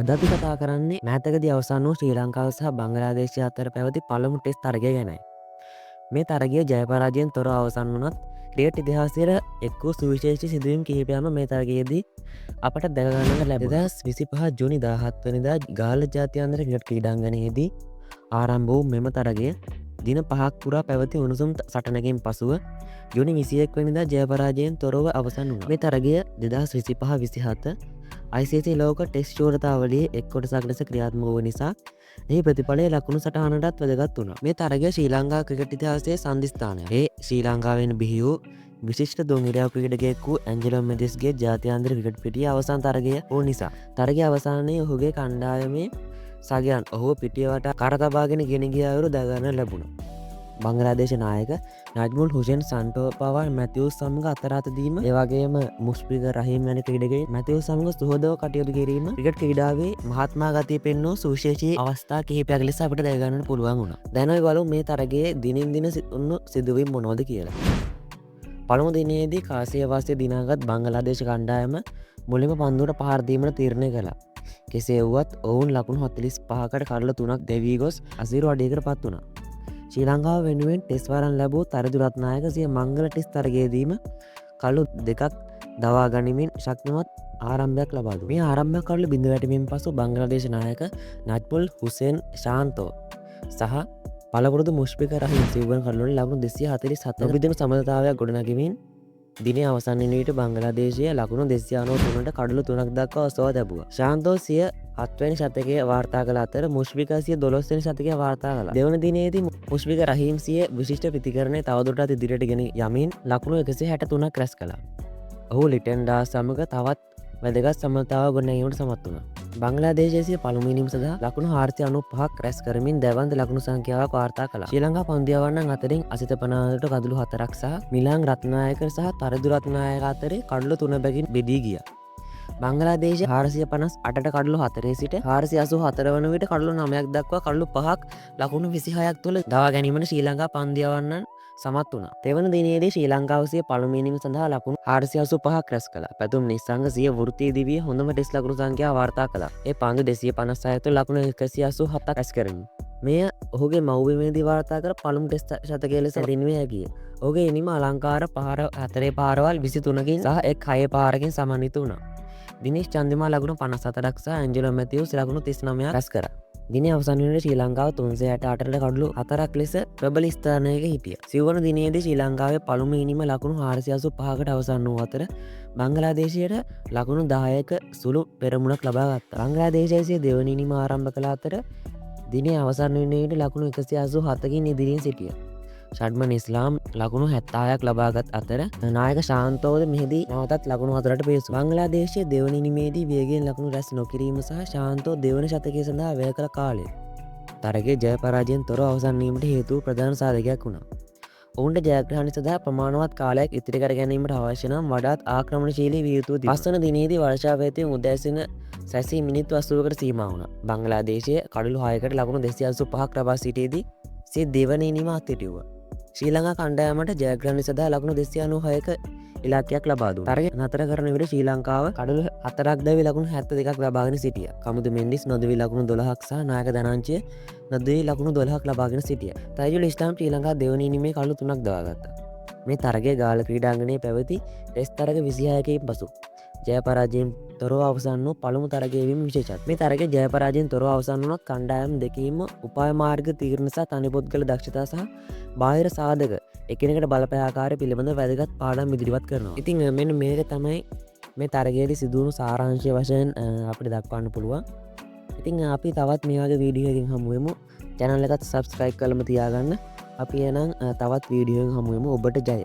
අද අපි කතා කරන්නේ මෑතකදී අවසන් වූ ශ්‍රී ලංකාව සහ බංගලාදේශය අතර පැවති පළමු ටෙස්ට් තරගය ගැනයි. මේ තරගය ජය පරාජයෙන් තොරව අවසන් වුණත් ක්‍රිකට් ඉතිහාසයට එක් වූ සුවිශේෂී සිදුවීම් කිහිපයක්ම මේ තරගයේදී අපට දැක ගන්නට ලැබුණා. 2025 ජූනි 17 වෙනිදා ගාල්ල ජාත්‍යන්තර ක්‍රිකට් ක්‍රීඩාංගණයේදී ආරම්භ වූ මෙම තරගය දින 5ක් පුරා පැවති උණුසුම් සටනකින් පසුව ජූනි 21 වෙනිදා ජය පරාජයෙන් තොරව අවසන් වුණා. මේ තරගය 2025-27 ICC ලෝක ටෙස්ට් ශූරතාවලියේ එක් කොටසක් ලෙස ක්‍රියාත්මක වූ නිසා එහි ප්‍රතිඵලය ලකුණු සටහනටත් වැදගත් වුණා. මේ තරගය ශ්‍රී ලංකා ක්‍රිකට් ඉතිහාසයේ සන්ධිස්ථානයක්. ඒ ශ්‍රී ලංකාවෙන් බිහි වූ විශිෂ්ට දුංගිරාව ක්‍රීඩකයෙක් වූ ඇන්ජලෝ මෙතිස්ගේ ජාත්‍යන්තර ක්‍රිකට් පිටියේ අවසන් තරගය වූ නිසා තරගයේ අවසානයේ ඔහුගේ කණ්ඩායමේ සගයන් ඔහුව පිටිය වටා කර තබාගෙන ගෙන ගිය අයුරු දගන්න ලැබුණා. බංගලාදේශ නායක නජ්මුල් හුසෙන් සන්ටෝපවල් මැතිවුස් සමඟ අතරාතදීම ඒවගේම මුස්පික රහිම් වැනි ක්‍රීඩකගේ මැතිවුස් සමඟ සුහදව කටයුතු කිරීම ක්‍රිකට් ක්‍රීඩාවේ මහත්මා ගතිය පෙන්වූ සුවිශේෂී අවස්ථා කිහිපයක් ලෙස අපට දැනගන්නට පුළුවන් වුණා. දැන් ඔය බලමු මේ තරගයේ දිනින් දින සිදුවුණු සිදුවීම් මොනවද කියලා. පළමු දිනේදී කාසියාවාසයේ දිනාගත් බංගලාදේශ කණ්ඩායම මුලින්ම පන්දුවට පහර දීමට තීරණය කළා. කෙසේ වුවත් ඔවුන් ලකුණු 45කට කඩලා 3ක් දෙවී ගොස් අසීරු අඩයකට පත් වුණා. ශ්‍රී ලංකාව වෙනුවෙන් ටෙස්ට් වරන් ලැබූ තරිදු රත්නායක සිය මංගල ටෙස්ට් තරගයේදීම කළු දෙකක් දවා ගනිමින් ශක්තිමත් ආරම්භයක් ලබා දුන්නා. මේ ආරම්භ කළු බිඳ වැටීමෙන් පසු බංගලාදේශ නායක නජ්මුල් හුසෙන් ශාන්තෝ සහ පළපුරුදු මුෂ්ෆික රහීම් සිව්වන කඩලවලින් ලකුණු 247 නොබිඳුණු සමතාවයක් ගොඩනගමින් දිනේ අවසන් වන විට බංගලාදේශය ලකුණු 293ට කඩලු 3ක් දක්වා ඔසවා තිබුවා. ශාන්තෝ සිය 7 වෙනි ශතකය වාර්තා කළ අතර මුෂ්ෆික සිය 12 වෙනි ශතකය වාර්තා කළා. දෙවන දිනේදී මුෂ්ෆික රහීම් සිය විශිෂ්ට ප්‍රතිකරණය තවදුරටත් ඉදිරියට ගෙන යමින් ලකුණු 163ක් රැස් කළා. ඔහු ලිටන් ඩාස් සමග තවත් වැදගත් සමතාවක් ගොඩනැගීමට සමත් වුණා. බංගලාදේශය පළමු ඉනිම සඳහා ලකුණු 495ක් රැස් කරමින් දැවන්ත ලකුණු සංඛ්‍යාවක් වාර්තා කළා. ශ්‍රී ලංකා පන්දියවන්නන් අතරින් අසිත පනාලට කඩලු 4ක් සහ මිලාන් රත්නායක සහ තරිදු රත්නායක අතරේ කඩලු 3 බැගින් බෙදී ගියා. බංගලාදේශය 458ට කඩලු 4 සිට 484 වන විට කඩලු 9ක් දක්වා කඩලු 5ක් ලකුණු 26ක් තුළ දවා ගැනීමට ශ්‍රී ලංකා පන්දියවන්නන් සමත් වුණා. තෙවන දිනේදී ශ්‍රී ලංකාව සිය පළමු ඉනිම සඳහා ලකුණු 485ක් රැස් කළා. පැතුම් නිස්සංග සිය වෘත්තීය දිවියේ හොඳම ටෙස්ට් ලකුණු සංඛ්‍යාව වාර්තා කළා. ඒ පන්දු 256 තුළ ලකුණු 187ක් රැස් කරමින්. මෙය ඔහුගේ මව්බිමේදී වාර්තා කර පළමු ටෙස්ට් ශතකය ලෙස රින්විය හැකිය. ඔහුගේ ඉනිම අලංකාර පහර 4 පාරවල් 23කින් සහ එක් 6 පාරකින් සමන්විත වුණා. දිනේෂ් චන්දිමා ලකුණු 54ක් සහ ඇන්ජලෝ මැතිව්ස් ලකුණු 39ක් රැස් කරා. දිනේ අවසන් වන ශ්‍රී ලංකාව 368ට කඩලු 4ක් ලෙස ප්‍රබල ස්ථානයක හිටියා. සිව්වන දිනේදී ශ්‍රී ලංකාවේ පළමු ඉනිම ලකුණු 485කට අවසන් වූ අතර බංගලාදේශයට ලකුණු 10ක සුළු පෙරමුණක් ලබා ගත්තා. බංගලාදේශය සිය දෙවන ඉනිම ආරම්භ කළ අතර දිනේ අවසන් වන විට ලකුණු 187කින් ඉදිරියෙන් සිටියා. ෂඩ්මන් ඉස්ලාම් ලකුණු 70ක් ලබාගත් අතර නායක ශාන්තෝද මෙහිදී නැවතත් ලකුණු 4ට පිවිසු. බංගලාදේශයේ දෙවන ඉනිමේදී වේගයෙන් ලකුණු රැස් නොකිරීම සහ ශාන්තෝ දෙවන ශතකය සඳහා වැය කළ කාලය තරගයේ ජය පරාජයෙන් තොරව අවසන් වීමට හේතු ප්‍රධාන සාධකයක් වුණා. ඔවුන්ට ජයග්‍රහණය සඳහා ප්‍රමාණවත් කාලයක් ඉතිරි කර ගැනීමට අවශ්‍ය නම් වඩාත් ආක්‍රමණශීලී විය යුතු 5 වන දිනේදී වර්ෂාවේතයෙන් උදෑසන සැසී මිනිත්තු 80කට සීමා වුණා. බංගලාදේශය කඩලු 6කට ලකුණු 285ක් ලබා සිටියේදී සිය දෙවන ඉනිම අත්හිටුවා. ශ්‍රී ලංකා කණ්ඩායමට ජයග්‍රහණය සඳහා ලකුණු 296ක ඉලක්කයක් ලබා දුන්නා. තරගය නතර කරන විට ශ්‍රී ලංකාව කඩලු 4ක් දැවි ලකුණු 72ක් ලබාගෙන සිටියා. කමුදු මෙන්ඩිස් නොදවි ලකුණු 12ක් සහ නායක ධනංජය නොදවි ලකුණු 12ක් ලබාගෙන සිටියා. තයිජුල් ඉස්ලාම් ශ්‍රී ලංකා දෙවන ඉනිමේ කඩලු 3ක් දවා ගත්තා. මේ තරගය ගාල්ල ක්‍රීඩාංගණයේ පැවති ටෙස්ට් තරග 26කින් පසු ජය පරාජයෙන් තොරව අවසන් වූ පළමු තරගය වීම විශේෂත්. මේ තරගය ජය පරාජයෙන් තොරව අවසන් වුණත් කණ්ඩායම් දෙකීම උපාය මාර්ග තීරණ සහ තනිපොත්ගල දක්ෂතා සහ බාහිර සාධක එකිනෙකට බලපෑ ආකාරය පිළිබඳ වැදගත් පාඩම් ඉදිරිපත් කරනවා. ඉතින් මෙන්න මේක තමයි මේ තරගයේදී සිදුවුණු සාරාංශය වශයෙන් අපිට දක්වන්න පුළුවන්. ඉතින් අපි තවත් මේ වගේ වීඩියෝ එකකින් හමු වෙමු. channel එකත් subscribe කරලම තියාගන්න. අපි එහෙනම් තවත් වීඩියෝ එකකින් හමු වෙමු. ඔබට ජය.